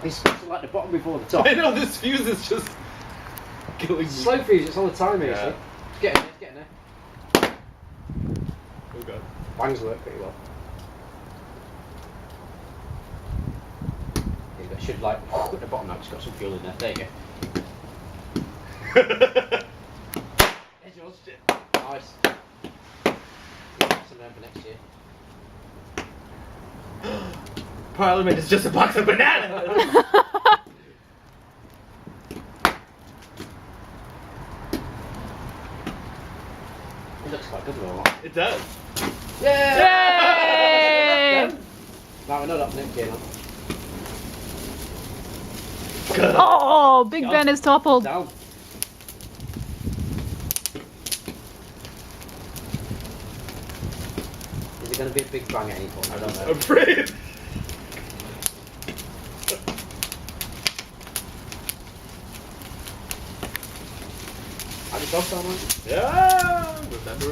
It's like the bottom before the top. I know, this fuse is just killing me. Slow fuse, it's on the timer, you see. Get in there, get in there. Oh god. Bangs work pretty well. It should like at the bottom now, it's got some fuel in there. There you go. There's yours. Nice. Some there for next year. Parliament is just a box of bananas! It looks quite good though. It does. Yay! Yay! Now we're not up next year now. Oh, Big Ben is toppled. Down. Is it going to be a big bang at any point? I don't know. I'm afraid. How did dog sound like? Yeah! Remember.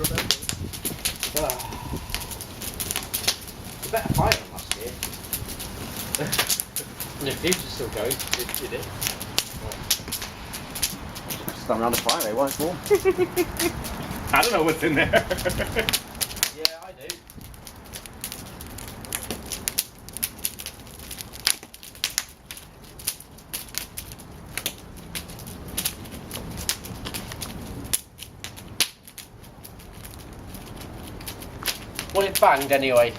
It's a better fight than last year. And the fuse is still going. It is. Stand around the fire, why it's warm? I don't know what's in there. Yeah, I do. Well, it banged anyway.